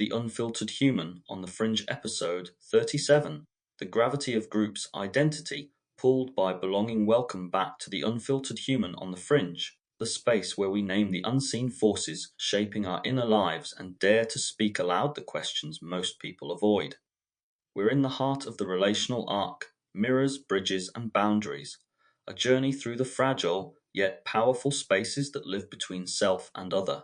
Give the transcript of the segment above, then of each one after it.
The Unfiltered Human on the Fringe episode 37, The Gravity of Groups Identity, pulled by Belonging. Welcome back to The Unfiltered Human on the Fringe, the space where we name the unseen forces shaping our inner lives and dare to speak aloud the questions most people avoid. We're in the heart of the relational arc, mirrors, bridges, and boundaries, a journey through the fragile yet powerful spaces that live between self and other.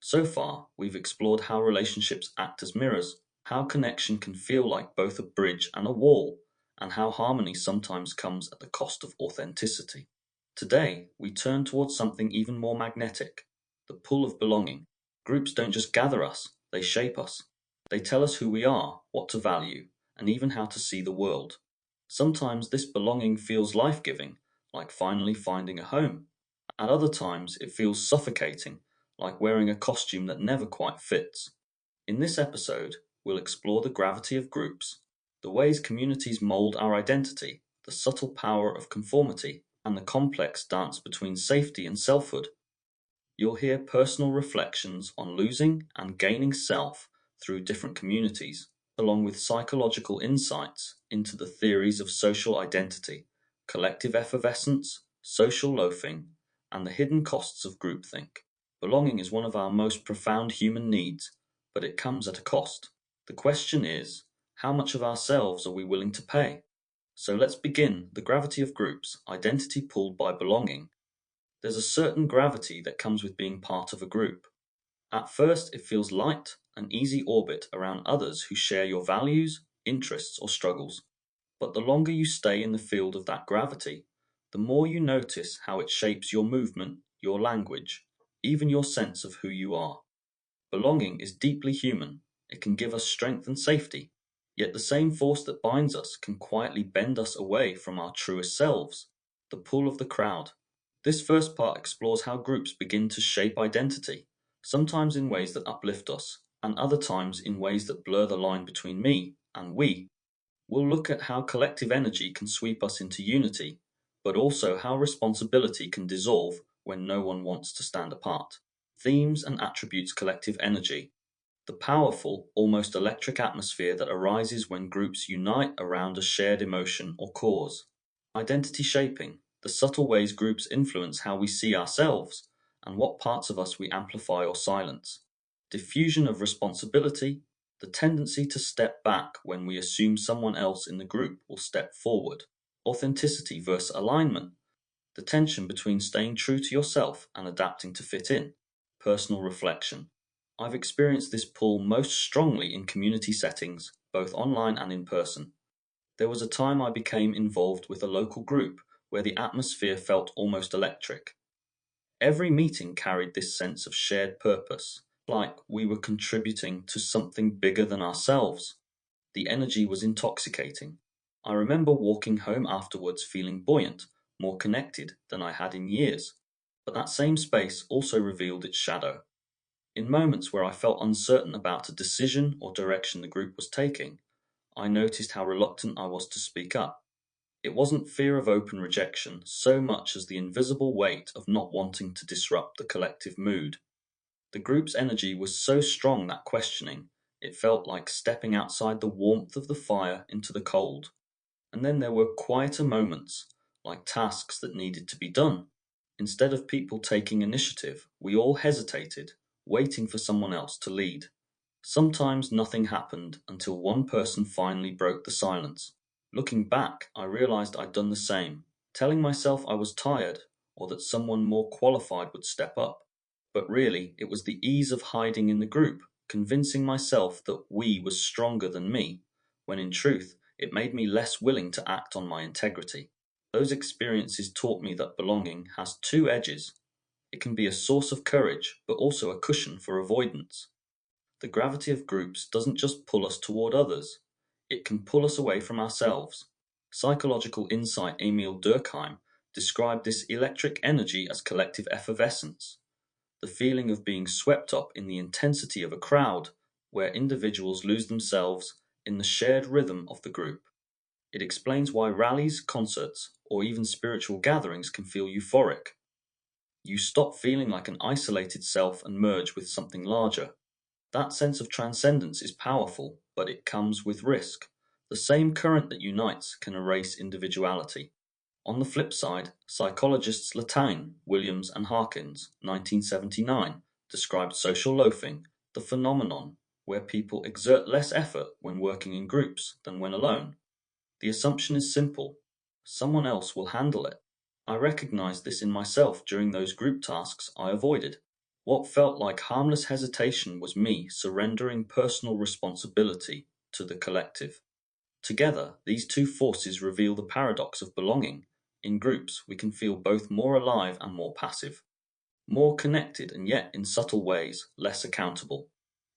So far, we've explored how relationships act as mirrors, how connection can feel like both a bridge and a wall, and how harmony sometimes comes at the cost of authenticity. Today, we turn towards something even more magnetic, the pull of belonging. Groups don't just gather us, they shape us. They tell us who we are, what to value, and even how to see the world. Sometimes this belonging feels life-giving, like finally finding a home. At other times, it feels suffocating, like wearing a costume that never quite fits. In this episode, we'll explore the gravity of groups, the ways communities mould our identity, the subtle power of conformity, and the complex dance between safety and selfhood. You'll hear personal reflections on losing and gaining self through different communities, along with psychological insights into the theories of social identity, collective effervescence, social loafing, and the hidden costs of groupthink. Belonging is one of our most profound human needs, but it comes at a cost. The question is, how much of ourselves are we willing to pay? So let's begin. The gravity of groups, identity pulled by belonging. There's a certain gravity that comes with being part of a group. At first, it feels light, an easy orbit around others who share your values, interests, or struggles. But the longer you stay in the field of that gravity, the more you notice how it shapes your movement, your language, even your sense of who you are. Belonging is deeply human. It can give us strength and safety, yet the same force that binds us can quietly bend us away from our truest selves, the pull of the crowd. This first part explores how groups begin to shape identity, sometimes in ways that uplift us, and other times in ways that blur the line between me and we. We'll look at how collective energy can sweep us into unity, but also how responsibility can dissolve when no one wants to stand apart. Themes and attributes collective energy. The powerful, almost electric atmosphere that arises when groups unite around a shared emotion or cause. Identity shaping. The subtle ways groups influence how we see ourselves and what parts of us we amplify or silence. Diffusion of responsibility. The tendency to step back when we assume someone else in the group will step forward. Authenticity versus alignment. The tension between staying true to yourself and adapting to fit in. Personal reflection. I've experienced this pull most strongly in community settings, both online and in person. There was a time I became involved with a local group where the atmosphere felt almost electric. Every meeting carried this sense of shared purpose, like we were contributing to something bigger than ourselves. The energy was intoxicating. I remember walking home afterwards feeling buoyant, more connected than I had in years. But that same space also revealed its shadow. In moments where I felt uncertain about a decision or direction the group was taking, I noticed how reluctant I was to speak up. It wasn't fear of open rejection so much as the invisible weight of not wanting to disrupt the collective mood. The group's energy was so strong that questioning, it felt like stepping outside the warmth of the fire into the cold. And then there were quieter moments, like tasks that needed to be done. Instead of people taking initiative, we all hesitated, waiting for someone else to lead. Sometimes nothing happened until one person finally broke the silence. Looking back, I realized I'd done the same, telling myself I was tired or that someone more qualified would step up. But really, it was the ease of hiding in the group, convincing myself that we was stronger than me, when in truth, it made me less willing to act on my integrity. Those experiences taught me that belonging has two edges. It can be a source of courage, but also a cushion for avoidance. The gravity of groups doesn't just pull us toward others, it can pull us away from ourselves. Psychological insight Emil Durkheim described this electric energy as collective effervescence, the feeling of being swept up in the intensity of a crowd, where individuals lose themselves in the shared rhythm of the group. It explains why rallies, concerts, or even spiritual gatherings can feel euphoric. You stop feeling like an isolated self and merge with something larger. That sense of transcendence is powerful, but it comes with risk. The same current that unites can erase individuality. On the flip side, psychologists Latane, Williams, and Harkins, 1979, described social loafing, the phenomenon where people exert less effort when working in groups than when alone. The assumption is simple: someone else will handle it. I recognized this in myself during those group tasks I avoided. What felt like harmless hesitation was me surrendering personal responsibility to the collective. Together, these two forces reveal the paradox of belonging. In groups, we can feel both more alive and more passive, more connected and yet, in subtle ways, less accountable.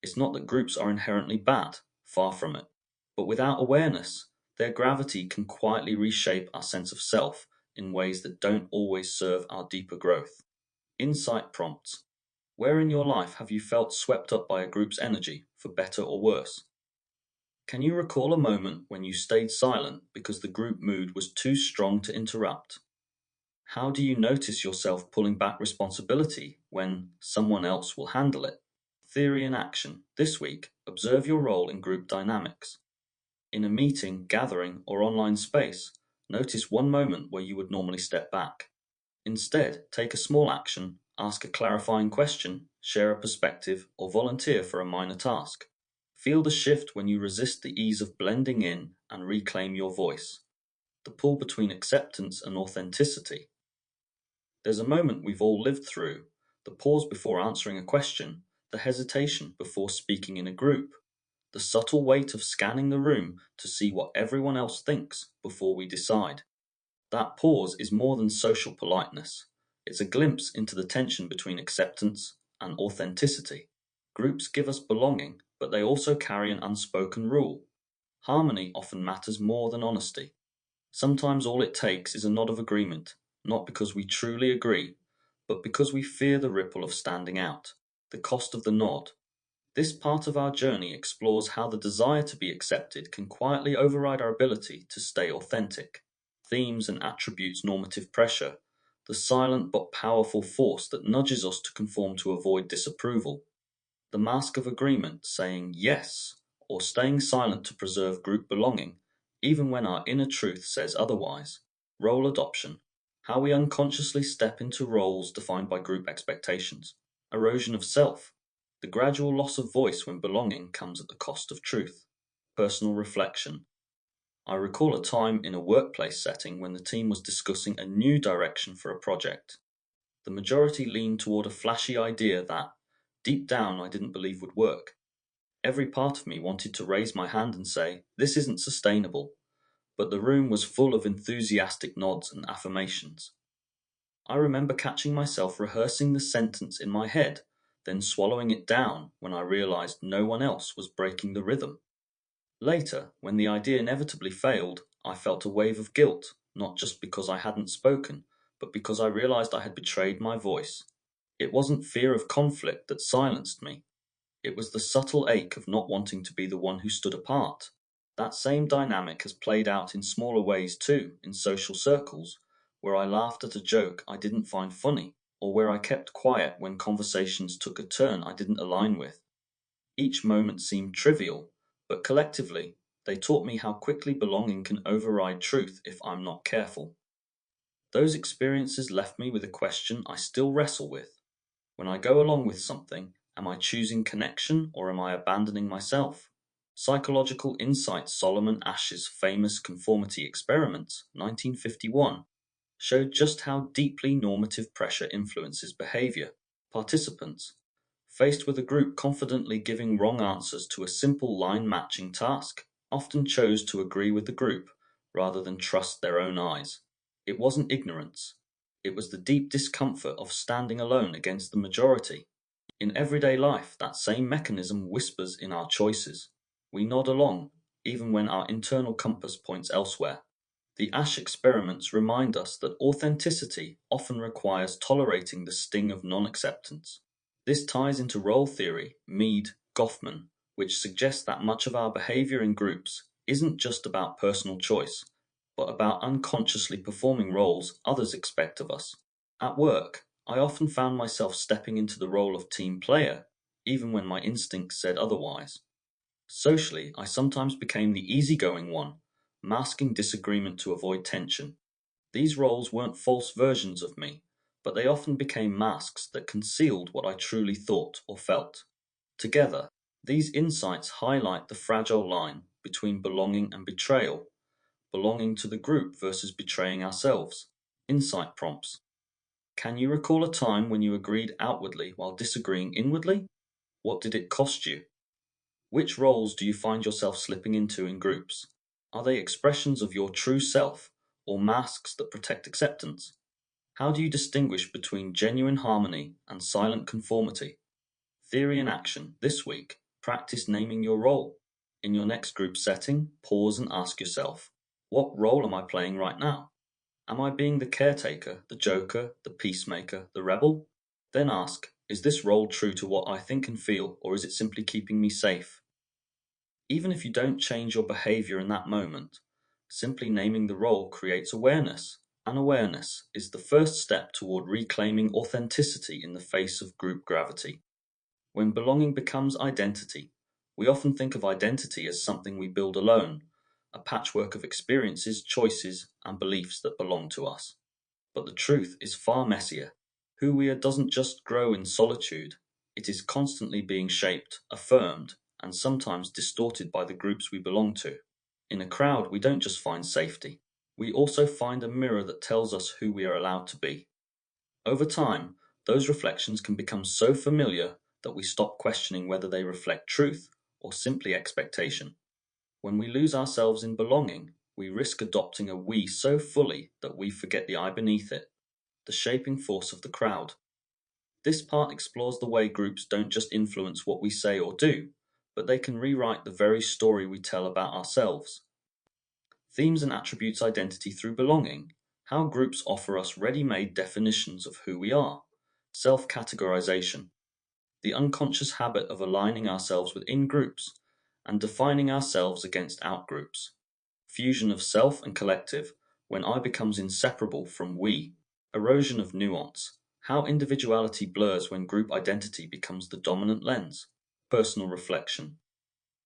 It's not that groups are inherently bad, far from it, but without awareness, their gravity can quietly reshape our sense of self in ways that don't always serve our deeper growth. Insight prompts: where in your life have you felt swept up by a group's energy, for better or worse? Can you recall a moment when you stayed silent because the group mood was too strong to interrupt? How do you notice yourself pulling back responsibility when someone else will handle it? Theory in action. This week, observe your role in group dynamics. In a meeting, gathering, or online space, notice one moment where you would normally step back. Instead, take a small action, ask a clarifying question, share a perspective, or volunteer for a minor task. Feel the shift when you resist the ease of blending in and reclaim your voice. The pull between acceptance and authenticity. There's a moment we've all lived through: the pause before answering a question, the hesitation before speaking in a group, the subtle weight of scanning the room to see what everyone else thinks before we decide. That pause is more than social politeness. It's a glimpse into the tension between acceptance and authenticity. Groups give us belonging, but they also carry an unspoken rule. Harmony often matters more than honesty. Sometimes all it takes is a nod of agreement, not because we truly agree, but because we fear the ripple of standing out, the cost of the nod. This part of our journey explores how the desire to be accepted can quietly override our ability to stay authentic. Themes and attributes normative pressure, the silent but powerful force that nudges us to conform to avoid disapproval. The mask of agreement, saying yes, or staying silent to preserve group belonging, even when our inner truth says otherwise. Role adoption, how we unconsciously step into roles defined by group expectations. Erosion of self, the gradual loss of voice when belonging comes at the cost of truth. Personal reflection, I recall a time in a workplace setting when the team was discussing a new direction for a project. The majority leaned toward a flashy idea that, deep down, I didn't believe would work. Every part of me wanted to raise my hand and say, "This isn't sustainable," but the room was full of enthusiastic nods and affirmations. I remember catching myself rehearsing the sentence in my head, then swallowing it down when I realized no one else was breaking the rhythm. Later, when the idea inevitably failed, I felt a wave of guilt, not just because I hadn't spoken, but because I realized I had betrayed my voice. It wasn't fear of conflict that silenced me. It was the subtle ache of not wanting to be the one who stood apart. That same dynamic has played out in smaller ways too, in social circles, where I laughed at a joke I didn't find funny, or where I kept quiet when conversations took a turn I didn't align with. Each moment seemed trivial, but collectively, they taught me how quickly belonging can override truth if I'm not careful. Those experiences left me with a question I still wrestle with. When I go along with something, am I choosing connection or am I abandoning myself? Psychological Insight Solomon Ash's famous conformity experiments, 1951, showed just how deeply normative pressure influences behavior. Participants, faced with a group confidently giving wrong answers to a simple line matching task, often chose to agree with the group rather than trust their own eyes. It wasn't ignorance, it was the deep discomfort of standing alone against the majority. In everyday life, that same mechanism whispers in our choices. We nod along, even when our internal compass points elsewhere. The Ash experiments remind us that authenticity often requires tolerating the sting of non acceptance. This ties into role theory, Mead, Goffman, which suggests that much of our behavior in groups isn't just about personal choice, but about unconsciously performing roles others expect of us. At work, I often found myself stepping into the role of team player, even when my instincts said otherwise. Socially, I sometimes became the easygoing one, masking disagreement to avoid tension. These roles weren't false versions of me, but they often became masks that concealed what I truly thought or felt. Together, these insights highlight the fragile line between belonging and betrayal, belonging to the group versus betraying ourselves. Insight prompts. Can you recall a time when you agreed outwardly while disagreeing inwardly? What did it cost you? Which roles do you find yourself slipping into in groups? Are they expressions of your true self or masks that protect acceptance? How do you distinguish between genuine harmony and silent conformity? Theory in action. This week, practice naming your role. In your next group setting, pause and ask yourself, what role am I playing right now? Am I being the caretaker, the joker, the peacemaker, the rebel? Then ask, is this role true to what I think and feel, or is it simply keeping me safe? Even if you don't change your behavior in that moment, simply naming the role creates awareness, and awareness is the first step toward reclaiming authenticity in the face of group gravity. When belonging becomes identity, we often think of identity as something we build alone, a patchwork of experiences, choices, and beliefs that belong to us. But the truth is far messier. Who we are doesn't just grow in solitude, it is constantly being shaped, affirmed, and sometimes distorted by the groups we belong to. In a crowd, we don't just find safety, we also find a mirror that tells us who we are allowed to be. Over time, those reflections can become so familiar that we stop questioning whether they reflect truth or simply expectation. When we lose ourselves in belonging, we risk adopting a we so fully that we forget the I beneath it, the shaping force of the crowd. This part explores the way groups don't just influence what we say or do, but they can rewrite the very story we tell about ourselves. Themes and attributes identity through belonging. How groups offer us ready made definitions of who we are. Self categorization. The unconscious habit of aligning ourselves with in groups and defining ourselves against out groups. Fusion of self and collective when I becomes inseparable from we. Erosion of nuance. How individuality blurs when group identity becomes the dominant lens. Personal reflection.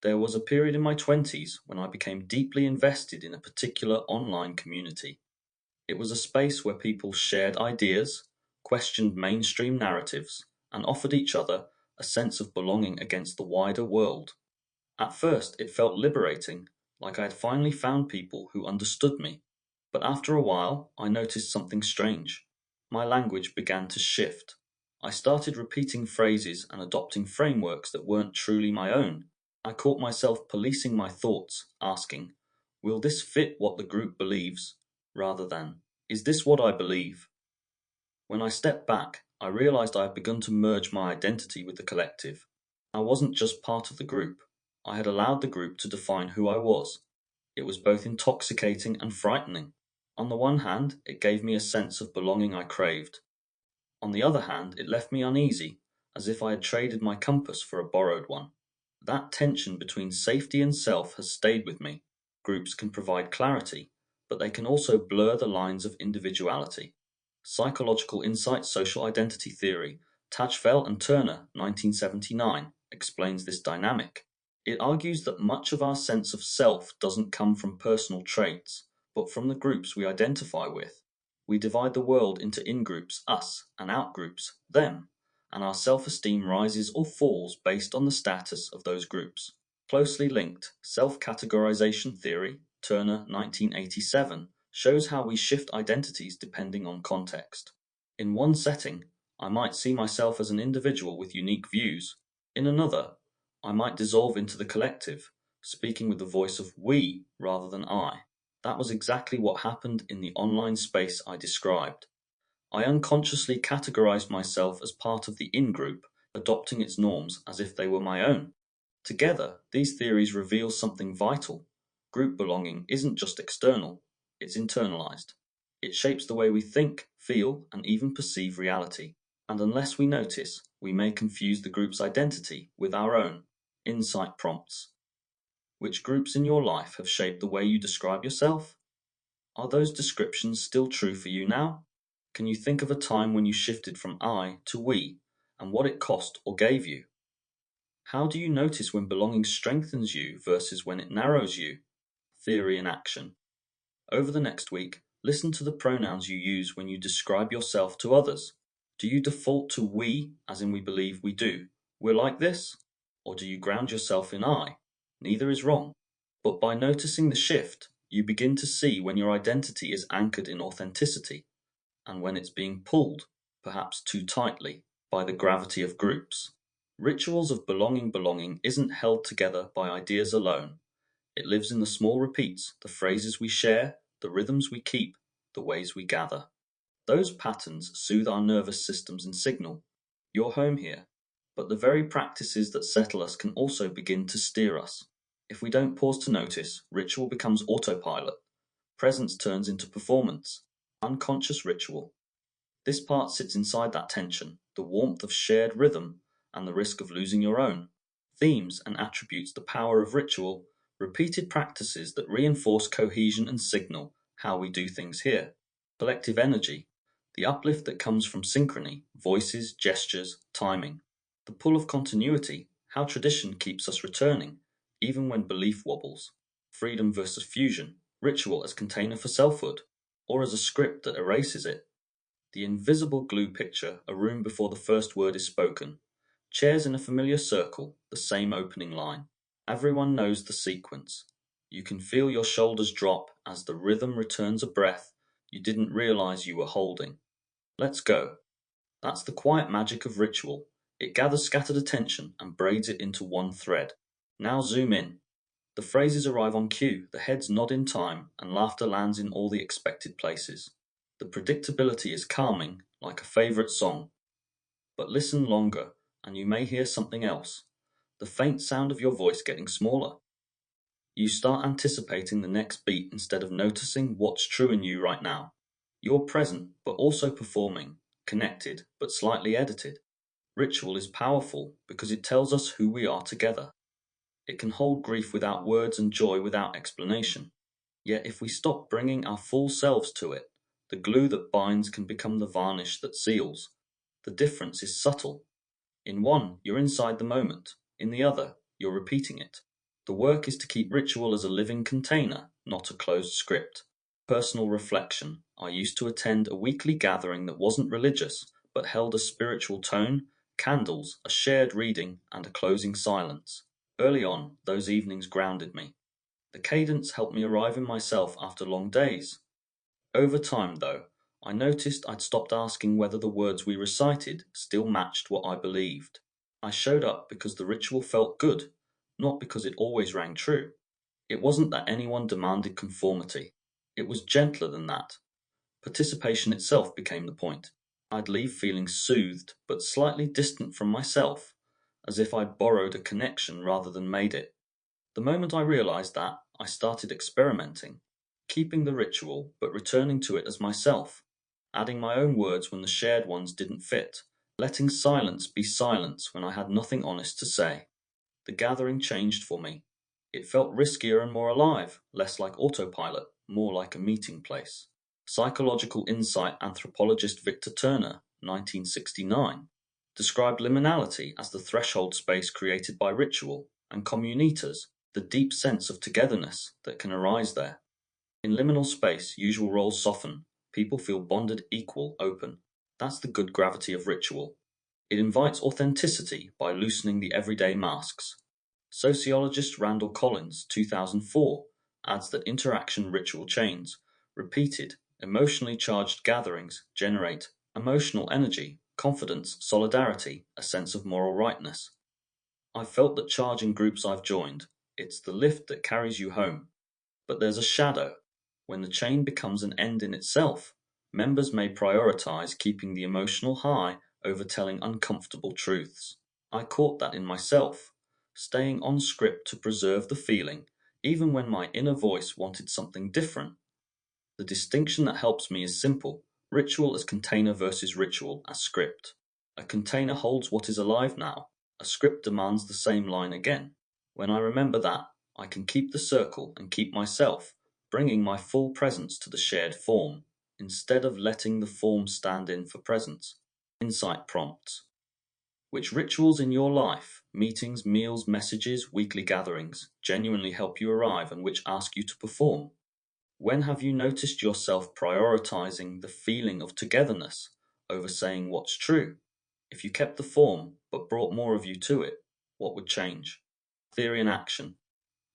There was a period in my 20s when I became deeply invested in a particular online community. It was a space where people shared ideas, questioned mainstream narratives, and offered each other a sense of belonging against the wider world. At first, it felt liberating, like I had finally found people who understood me. But after a while, I noticed something strange. My language began to shift. I started repeating phrases and adopting frameworks that weren't truly my own. I caught myself policing my thoughts, asking, will this fit what the group believes? Rather than, is this what I believe? When I stepped back, I realized I had begun to merge my identity with the collective. I wasn't just part of the group. I had allowed the group to define who I was. It was both intoxicating and frightening. On the one hand, it gave me a sense of belonging I craved. On the other hand, it left me uneasy, as if I had traded my compass for a borrowed one. That tension between safety and self has stayed with me. Groups can provide clarity, but they can also blur the lines of individuality. Psychological Insight Social Identity Theory, Tajfel and Turner, 1979, explains this dynamic. It argues that much of our sense of self doesn't come from personal traits, but from the groups we identify with. We divide the world into in groups, us, and out groups, them, and our self esteem rises or falls based on the status of those groups. Closely linked, self categorization theory, Turner 1987, shows how we shift identities depending on context. In one setting, I might see myself as an individual with unique views. In another, I might dissolve into the collective, speaking with the voice of we rather than I. That was exactly what happened in the online space I described. I unconsciously categorized myself as part of the in group, adopting its norms as if they were my own. Together, these theories reveal something vital. Group belonging isn't just external, it's internalized. It shapes the way we think, feel, and even perceive reality. And unless we notice, we may confuse the group's identity with our own. Insight prompts. Which groups in your life have shaped the way you describe yourself? Are those descriptions still true for you now? Can you think of a time when you shifted from I to we, and what it cost or gave you? How do you notice when belonging strengthens you versus when it narrows you? Theory in action. Over the next week, listen to the pronouns you use when you describe yourself to others. Do you default to we, as in we believe we do? We're like this? Or do you ground yourself in I? Neither is wrong. But by noticing the shift, you begin to see when your identity is anchored in authenticity and when it's being pulled, perhaps too tightly, by the gravity of groups. Rituals of belonging isn't held together by ideas alone. It lives in the small repeats, the phrases we share, the rhythms we keep, the ways we gather. Those patterns soothe our nervous systems and signal, "You're home here." But the very practices that settle us can also begin to steer us. If we don't pause to notice, ritual becomes autopilot. Presence turns into performance. Unconscious ritual. This part sits inside that tension, the warmth of shared rhythm and the risk of losing your own. Themes and attributes: the power of ritual, repeated practices that reinforce cohesion and signal how we do things here. Collective energy, the uplift that comes from synchrony, voices, gestures, timing. The pull of continuity, how tradition keeps us returning, even when belief wobbles. Freedom versus fusion, ritual as container for selfhood, or as a script that erases it. The invisible glue picture, a room before the first word is spoken. Chairs in a familiar circle, the same opening line. Everyone knows the sequence. You can feel your shoulders drop as the rhythm returns a breath you didn't realize you were holding. Let's go. That's the quiet magic of ritual. It gathers scattered attention and braids it into one thread. Now zoom in. The phrases arrive on cue, the heads nod in time, and laughter lands in all the expected places. The predictability is calming, like a favorite song. But listen longer, and you may hear something else. The faint sound of your voice getting smaller. You start anticipating the next beat instead of noticing what's true in you right now. You're present, but also performing, connected, but slightly edited. Ritual is powerful because it tells us who we are together. It can hold grief without words and joy without explanation. Yet if we stop bringing our full selves to it, the glue that binds can become the varnish that seals. The difference is subtle. In one, you're inside the moment. In the other, you're repeating it. The work is to keep ritual as a living container, not a closed script. Personal reflection. I used to attend a weekly gathering that wasn't religious, but held a spiritual tone, candles, a shared reading, and a closing silence. Early on, those evenings grounded me. The cadence helped me arrive in myself after long days. Over time, though, I noticed I'd stopped asking whether the words we recited still matched what I believed. I showed up because the ritual felt good, not because it always rang true. It wasn't that anyone demanded conformity. It was gentler than that. Participation itself became the point. I'd leave feeling soothed, but slightly distant from myself, as if I'd borrowed a connection rather than made it. The moment I realized that, I started experimenting, keeping the ritual but returning to it as myself, adding my own words when the shared ones didn't fit, letting silence be silence when I had nothing honest to say. The gathering changed for me. It felt riskier and more alive, less like autopilot, more like a meeting place. Psychological insight anthropologist Victor Turner, 1969, described liminality as the threshold space created by ritual, and communitas, the deep sense of togetherness that can arise there. In liminal space, usual roles soften. People feel bonded, equal, open. That's the good gravity of ritual. It invites authenticity by loosening the everyday masks. Sociologist Randall Collins, 2004, adds that interaction ritual chains, repeated, emotionally charged gatherings generate emotional energy, confidence, solidarity, a sense of moral rightness. I've felt that charge in groups I've joined. It's the lift that carries you home. But there's a shadow. When the chain becomes an end in itself, members may prioritize keeping the emotional high over telling uncomfortable truths. I caught that in myself, staying on script to preserve the feeling, even when my inner voice wanted something different. The distinction that helps me is simple: ritual as container versus ritual as script. A container holds what is alive now, a script demands the same line again. When I remember that, I can keep the circle and keep myself, bringing my full presence to the shared form, instead of letting the form stand in for presence. Insight prompts. Which rituals in your life, meetings, meals, messages, weekly gatherings, genuinely help you arrive and which ask you to perform? When have you noticed yourself prioritizing the feeling of togetherness over saying what's true? If you kept the form but brought more of you to it, what would change? Theory and action.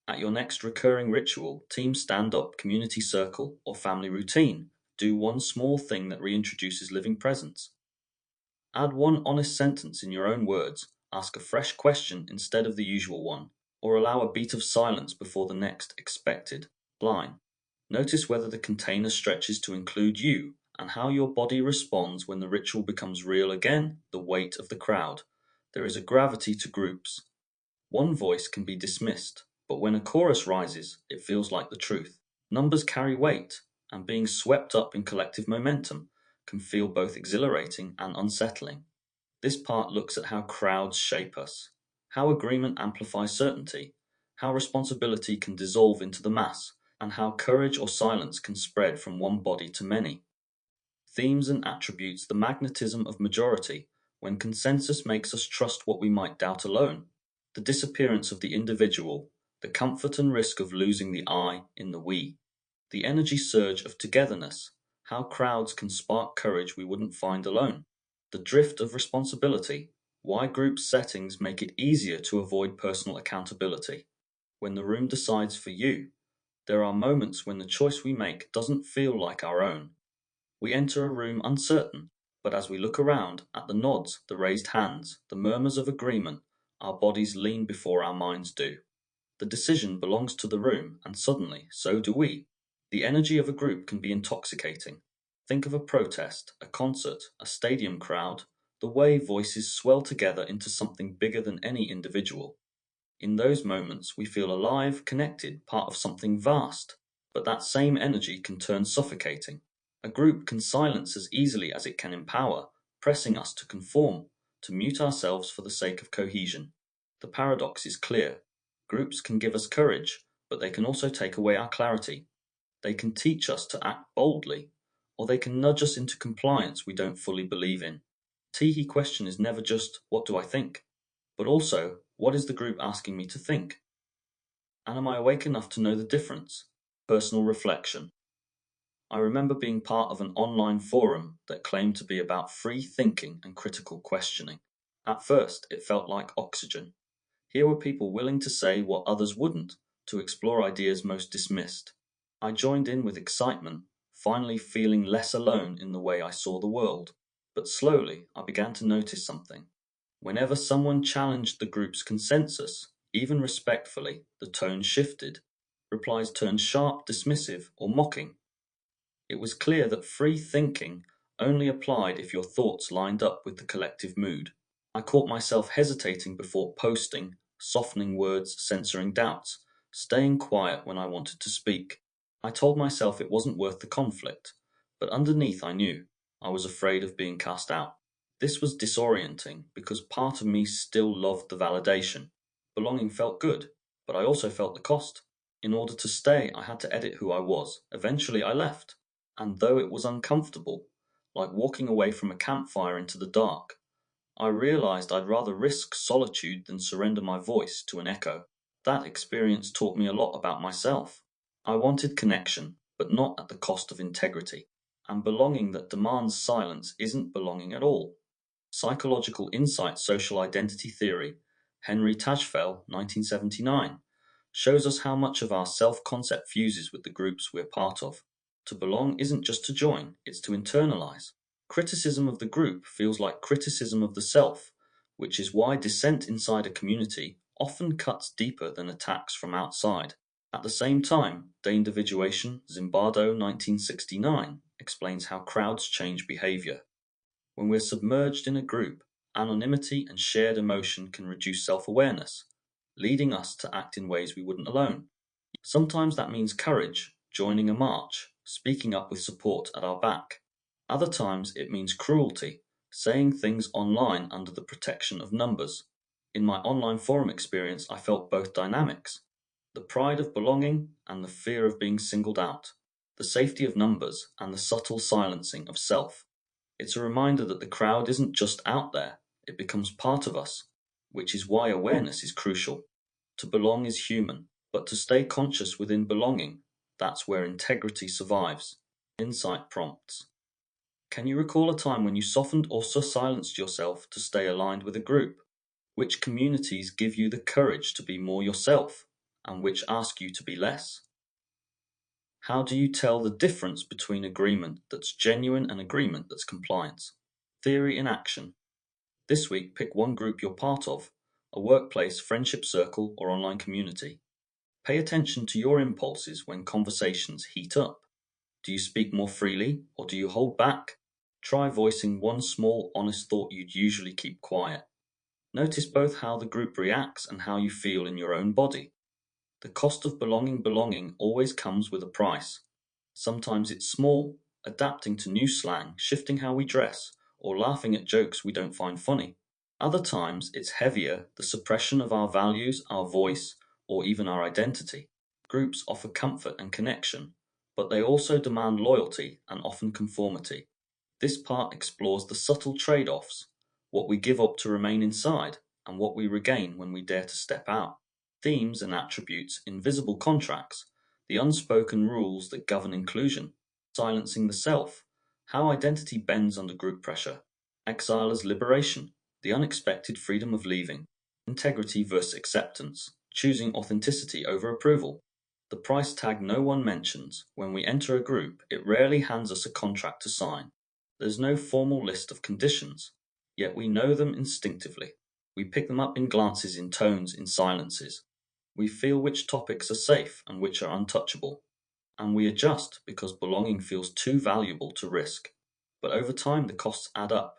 At your next recurring ritual, team stand up, community circle, or family routine, do one small thing that reintroduces living presence. Add one honest sentence in your own words, ask a fresh question instead of the usual one, or allow a beat of silence before the next expected line. Notice whether the container stretches to include you and how your body responds when the ritual becomes real again, the weight of the crowd. There is a gravity to groups. One voice can be dismissed, but when a chorus rises, it feels like the truth. Numbers carry weight, and being swept up in collective momentum can feel both exhilarating and unsettling. This part looks at how crowds shape us, how agreement amplifies certainty, how responsibility can dissolve into the mass, and how courage or silence can spread from one body to many. Themes and attributes the magnetism of majority, when consensus makes us trust what we might doubt alone, the disappearance of the individual, the comfort and risk of losing the I in the we, the energy surge of togetherness, how crowds can spark courage we wouldn't find alone, the drift of responsibility, why group settings make it easier to avoid personal accountability. When the room decides for you, there are moments when the choice we make doesn't feel like our own. We enter a room uncertain, but as we look around at the nods, the raised hands, the murmurs of agreement, our bodies lean before our minds do. The decision belongs to the room, and suddenly, so do we. The energy of a group can be intoxicating. Think of a protest, a concert, a stadium crowd, the way voices swell together into something bigger than any individual. In those moments, we feel alive, connected, part of something vast. But that same energy can turn suffocating. A group can silence as easily as it can empower, pressing us to conform, to mute ourselves for the sake of cohesion. The paradox is clear. Groups can give us courage, but they can also take away our clarity. They can teach us to act boldly, or they can nudge us into compliance we don't fully believe in. Teehee question is never just, what do I think? But also, what is the group asking me to think? And am I awake enough to know the difference? Personal reflection. I remember being part of an online forum that claimed to be about free thinking and critical questioning. At first, it felt like oxygen. Here were people willing to say what others wouldn't, to explore ideas most dismissed. I joined in with excitement, finally feeling less alone in the way I saw the world. But slowly, I began to notice something. Whenever someone challenged the group's consensus, even respectfully, the tone shifted. Replies turned sharp, dismissive, or mocking. It was clear that free thinking only applied if your thoughts lined up with the collective mood. I caught myself hesitating before posting, softening words, censoring doubts, staying quiet when I wanted to speak. I told myself it wasn't worth the conflict, but underneath I knew I was afraid of being cast out. This was disorienting because part of me still loved the validation. Belonging felt good, but I also felt the cost. In order to stay, I had to edit who I was. Eventually, I left. And though it was uncomfortable, like walking away from a campfire into the dark, I realized I'd rather risk solitude than surrender my voice to an echo. That experience taught me a lot about myself. I wanted connection, but not at the cost of integrity. And belonging that demands silence isn't belonging at all. Psychological Insight Social Identity Theory, Henry Tajfel, 1979, shows us how much of our self-concept fuses with the groups we're part of. To belong isn't just to join, it's to internalize. Criticism of the group feels like criticism of the self, which is why dissent inside a community often cuts deeper than attacks from outside. At the same time, De-individuation, Zimbardo, 1969, explains how crowds change behavior. When we're submerged in a group, anonymity and shared emotion can reduce self-awareness, leading us to act in ways we wouldn't alone. Sometimes that means courage, joining a march, speaking up with support at our back. Other times it means cruelty, saying things online under the protection of numbers. In my online forum experience, I felt both dynamics, the pride of belonging and the fear of being singled out, the safety of numbers and the subtle silencing of self. It's a reminder that the crowd isn't just out there, It becomes part of us, which is why awareness is crucial. To belong is human, but to stay conscious within belonging, that's where integrity survives. Insight prompts. Can you recall a time when you softened or silenced yourself to stay aligned with a group? Which communities give you the courage to be more yourself, and which ask you to be less? How do you tell the difference between agreement that's genuine and agreement that's compliance? Theory in action. This week, pick one group you're part of, a workplace, friendship circle, or online community. Pay attention to your impulses when conversations heat up. Do you speak more freely, or do you hold back? Try voicing one small, honest thought you'd usually keep quiet. Notice both how the group reacts and how you feel in your own body. The cost of belonging always comes with a price. Sometimes it's small, adapting to new slang, shifting how we dress, or laughing at jokes we don't find funny. Other times it's heavier, the suppression of our values, our voice, or even our identity. Groups offer comfort and connection, but they also demand loyalty and often conformity. This part explores the subtle trade-offs, what we give up to remain inside, and what we regain when we dare to step out. Themes and attributes, invisible contracts, the unspoken rules that govern inclusion, silencing the self, how identity bends under group pressure, exile as liberation, the unexpected freedom of leaving, integrity versus acceptance, choosing authenticity over approval. The price tag no one mentions. When we enter a group, it rarely hands us a contract to sign. There's no formal list of conditions, yet we know them instinctively. We pick them up in glances, in tones, in silences. We feel which topics are safe and which are untouchable, and we adjust because belonging feels too valuable to risk. But over time, the costs add up.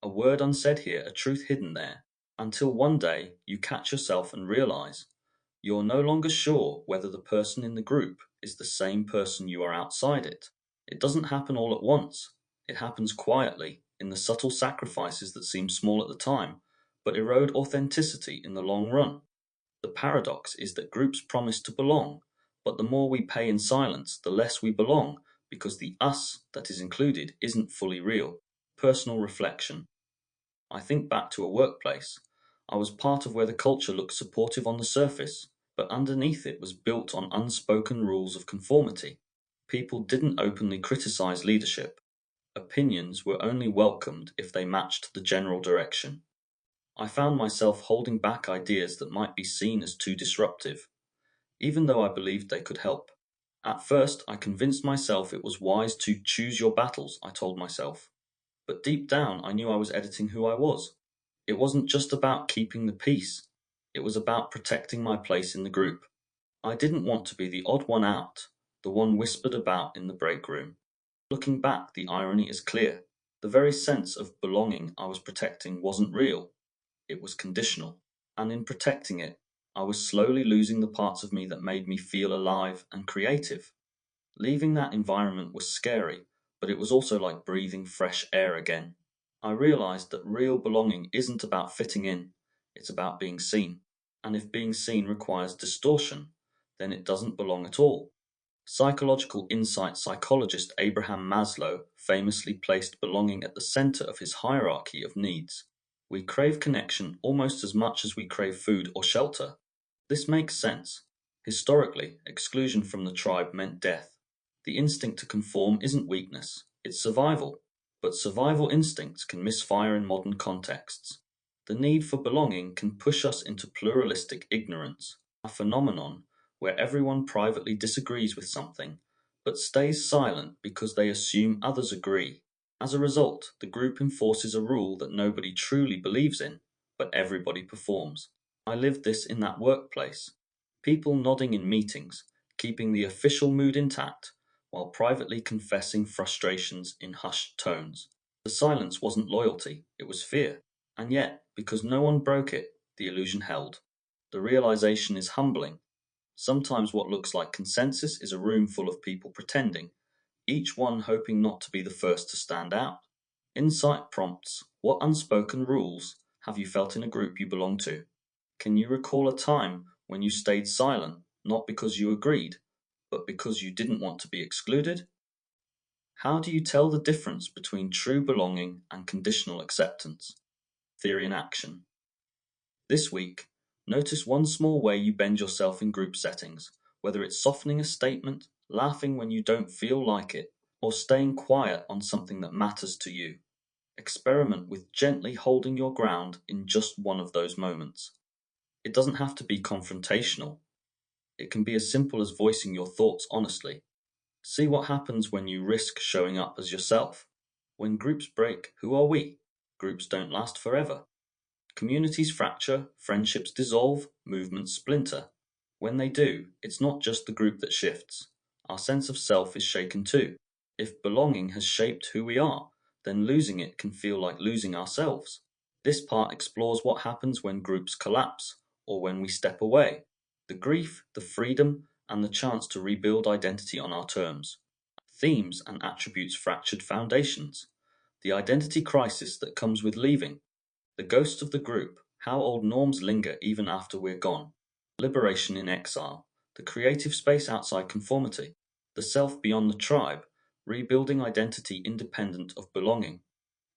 A word unsaid here, a truth hidden there, until one day you catch yourself and realize you're no longer sure whether the person in the group is the same person you are outside it. It doesn't happen all at once. It happens quietly, in the subtle sacrifices that seem small at the time, but erode authenticity in the long run. The paradox is that groups promise to belong, but the more we pay in silence, the less we belong, because the us that is included isn't fully real. Personal reflection. I think back to a workplace. I was part of where the culture looked supportive on the surface, but underneath it was built on unspoken rules of conformity. People didn't openly criticize leadership. Opinions were only welcomed if they matched the general direction. I found myself holding back ideas that might be seen as too disruptive, even though I believed they could help. At first, I convinced myself it was wise to choose your battles, I told myself. But deep down, I knew I was editing who I was. It wasn't just about keeping the peace, it was about protecting my place in the group. I didn't want to be the odd one out, the one whispered about in the break room. Looking back, the irony is clear. The very sense of belonging I was protecting wasn't real, it was conditional. And in protecting it, I was slowly losing the parts of me that made me feel alive and creative. Leaving that environment was scary, but it was also like breathing fresh air again. I realized that real belonging isn't about fitting in, it's about being seen. And if being seen requires distortion, then it doesn't belong at all. Psychological insight psychologist Abraham Maslow famously placed belonging at the center of his hierarchy of needs. We crave connection almost as much as we crave food or shelter. This makes sense. Historically, exclusion from the tribe meant death. The instinct to conform isn't weakness, it's survival. But survival instincts can misfire in modern contexts. The need for belonging can push us into pluralistic ignorance, a phenomenon where everyone privately disagrees with something, but stays silent because they assume others agree. As a result, the group enforces a rule that nobody truly believes in, but everybody performs. I lived this in that workplace. People nodding in meetings, keeping the official mood intact, while privately confessing frustrations in hushed tones. The silence wasn't loyalty, it was fear. And yet, because no one broke it, the illusion held. The realization is humbling. Sometimes what looks like consensus is a room full of people pretending, each one hoping not to be the first to stand out. Insight prompts. What unspoken rules have you felt in a group you belong to? Can you recall a time when you stayed silent, not because you agreed, but because you didn't want to be excluded? How do you tell the difference between true belonging and conditional acceptance? theory in action. This week, notice one small way you bend yourself in group settings, whether it's softening a statement, laughing when you don't feel like it, or staying quiet on something that matters to you. Experiment with gently holding your ground in just one of those moments. It doesn't have to be confrontational. It can be as simple as voicing your thoughts honestly. See what happens when you risk showing up as yourself. When groups break, who are we? Groups don't last forever. Communities fracture, friendships dissolve, movements splinter. When they do, it's not just the group that shifts. Our sense of self is shaken too. If belonging has shaped who we are, then losing it can feel like losing ourselves. This part explores what happens when groups collapse, or when we step away. The grief, the freedom, and the chance to rebuild identity on our terms. Themes and attributes fractured foundations. The identity crisis that comes with leaving. The ghosts of the group, how old norms linger even after we're gone. Liberation in exile, the creative space outside conformity. The self beyond the tribe, rebuilding identity independent of belonging.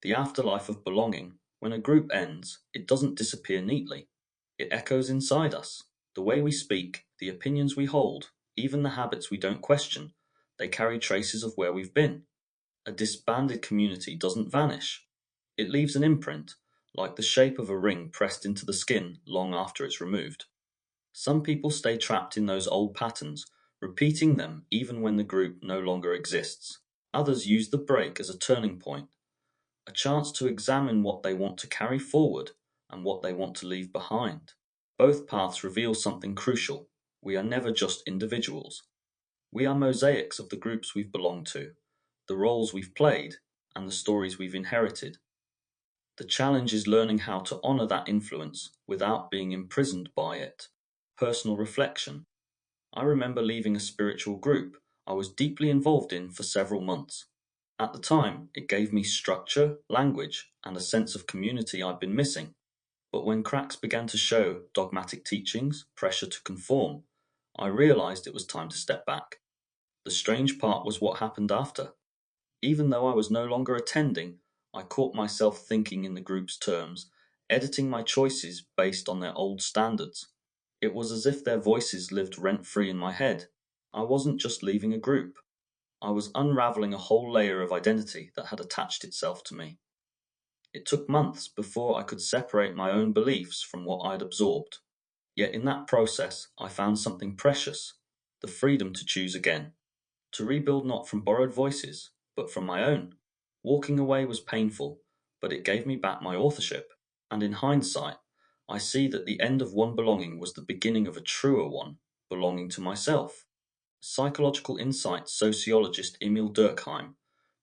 The afterlife of belonging, when a group ends, it doesn't disappear neatly. It echoes inside us. The way we speak, the opinions we hold, even the habits we don't question, they carry traces of where we've been. A disbanded community doesn't vanish. It leaves an imprint, like the shape of a ring pressed into the skin long after it's removed. Some people stay trapped in those old patterns, repeating them even when the group no longer exists. Others use the break as a turning point, a chance to examine what they want to carry forward and what they want to leave behind. Both paths reveal something crucial. We are never just individuals. We are mosaics of the groups we've belonged to, the roles we've played, and the stories we've inherited. The challenge is learning how to honor that influence without being imprisoned by it. Personal reflection. I remember leaving a spiritual group I was deeply involved in for several months. At the time, it gave me structure, language, and a sense of community I'd been missing. But when cracks began to show, dogmatic teachings, pressure to conform, I realized it was time to step back. The strange part was what happened after. Even though I was no longer attending, I caught myself thinking in the group's terms, editing my choices based on their old standards. It was as if their voices lived rent-free in my head. I wasn't just leaving a group. I was unraveling a whole layer of identity that had attached itself to me. It took months before I could separate my own beliefs from what I'd absorbed. Yet in that process, I found something precious, the freedom to choose again, to rebuild not from borrowed voices, but from my own. Walking away was painful, but it gave me back my authorship, and in hindsight, I see that the end of one belonging was the beginning of a truer one, belonging to myself. Psychological insight sociologist Emil Durkheim,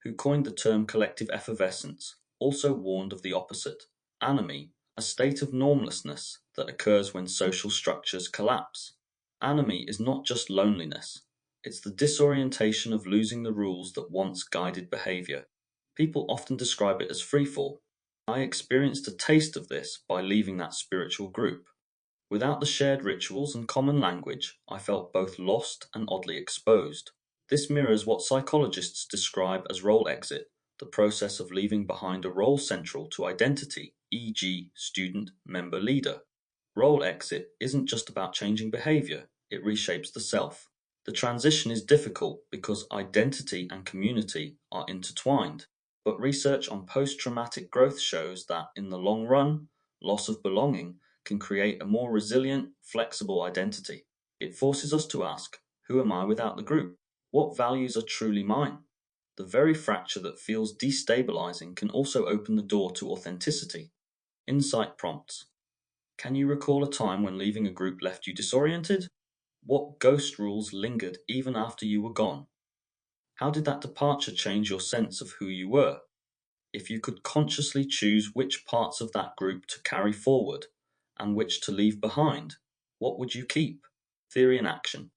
who coined the term collective effervescence, also warned of the opposite, anomie, a state of normlessness that occurs when social structures collapse. Anomie is not just loneliness, it's the disorientation of losing the rules that once guided behavior. People often describe it as freefall. I experienced a taste of this by leaving that spiritual group. Without the shared rituals and common language, I felt both lost and oddly exposed. This mirrors what psychologists describe as role exit, the process of leaving behind a role central to identity, e.g., student, member, leader. Role exit isn't just about changing behavior, it reshapes the self. The transition is difficult because identity and community are intertwined, but research on post-traumatic growth shows that, in the long run, loss of belonging can create a more resilient, flexible identity. It forces us to ask, who am I without the group? What values are truly mine? The very fracture that feels destabilizing can also open the door to authenticity. Insight prompts. Can you recall a time when leaving a group left you disoriented? What ghost rules lingered even after you were gone? How did that departure change your sense of who you were? If you could consciously choose which parts of that group to carry forward and which to leave behind, what would you keep? Theory in action.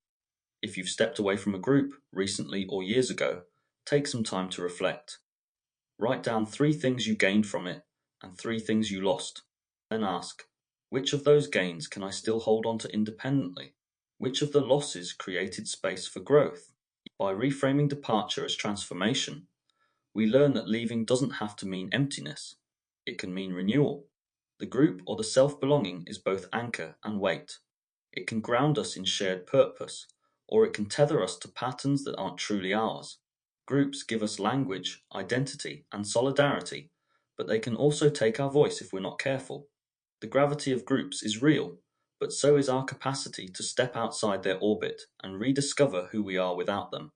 If you've stepped away from a group, recently or years ago, take some time to reflect. Write down 3 things you gained from it and 3 things you lost. Then ask, which of those gains can I still hold on to independently? Which of the losses created space for growth? By reframing departure as transformation, we learn that leaving doesn't have to mean emptiness. It can mean renewal. The group or the self-belonging is both anchor and weight. It can ground us in shared purpose, or it can tether us to patterns that aren't truly ours. Groups give us language, identity, and solidarity, but they can also take our voice if we're not careful. The gravity of groups is real, but so is our capacity to step outside their orbit and rediscover who we are without them.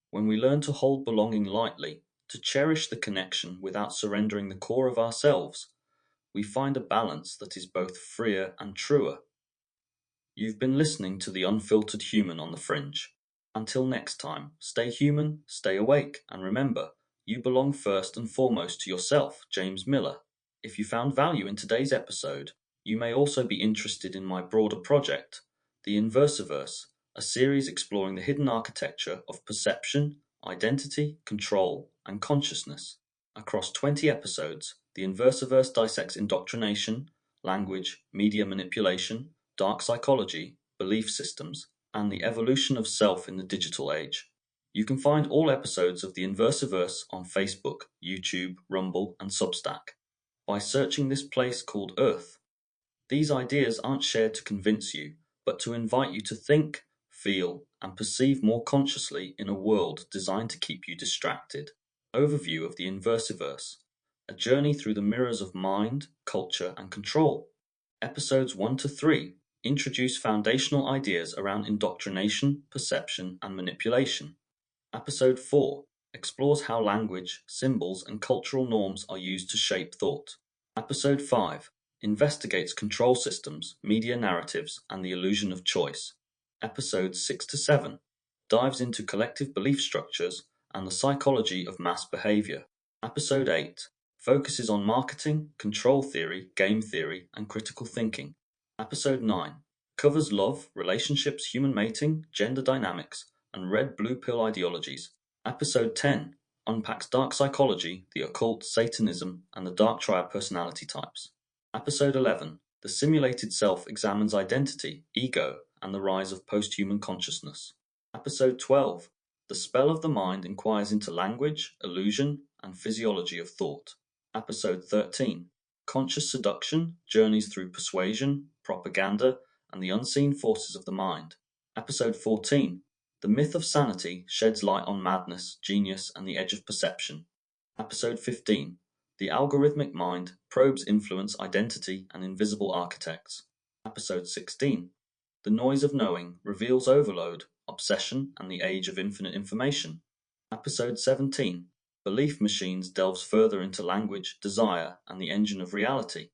When we learn to hold belonging lightly, to cherish the connection without surrendering the core of ourselves, we find a balance that is both freer and truer. You've been listening to The Unfiltered Human on the Fringe. Until next time, stay human, stay awake, and remember, you belong first and foremost to yourself, James Miller. If you found value in today's episode, you may also be interested in my broader project, The Inversiverse, a series exploring the hidden architecture of perception, identity, control, and consciousness. Across 20 episodes, The Inversiverse dissects indoctrination, language, media manipulation, dark psychology, belief systems, and the evolution of self in the digital age. You can find all episodes of The Inversiverse on Facebook, YouTube, Rumble, and Substack by searching this place called Earth. These ideas aren't shared to convince you, but to invite you to think, feel, and perceive more consciously in a world designed to keep you distracted. Overview of the Inversiverse, a journey through the mirrors of mind, culture, and control. Episodes 1 to 3 introduce foundational ideas around indoctrination, perception, and manipulation. Episode 4 explores how language, symbols, and cultural norms are used to shape thought. Episode 5 investigates control systems, media narratives, and the illusion of choice. Episodes 6 to 7 dives into collective belief structures and the psychology of mass behavior. Episode 8 focuses on marketing, control theory, game theory, and critical thinking. Episode 9 covers love, relationships, human mating, gender dynamics, and red-blue pill ideologies. Episode 10 unpacks dark psychology, the occult, Satanism, and the dark triad personality types. Episode 11 The Simulated Self examines identity, ego, and the rise of post-human consciousness. Episode 12 The Spell of the Mind inquires into language, illusion, and physiology of thought. Episode 13 Conscious Seduction journeys through persuasion, propaganda, and the unseen forces of the mind. Episode 14 The Myth of Sanity sheds light on madness, genius, and the edge of perception. Episode 15 The Algorithmic Mind probes influence, identity, and invisible architects. Episode 16 The Noise of Knowing reveals overload, obsession, and the age of infinite information. Episode 17 Belief Machines delves further into language, desire, and the engine of reality.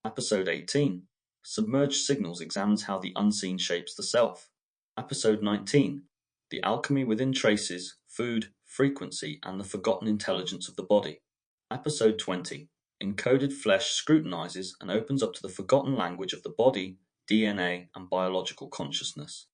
Episode 18 Submerged Signals examines how the unseen shapes the self. Episode 19 The Alchemy Within Traces, Food, Frequency, and the Forgotten Intelligence of the Body. Episode 20 Encoded Flesh scrutinizes and opens up to the forgotten language of the body, DNA, and biological consciousness.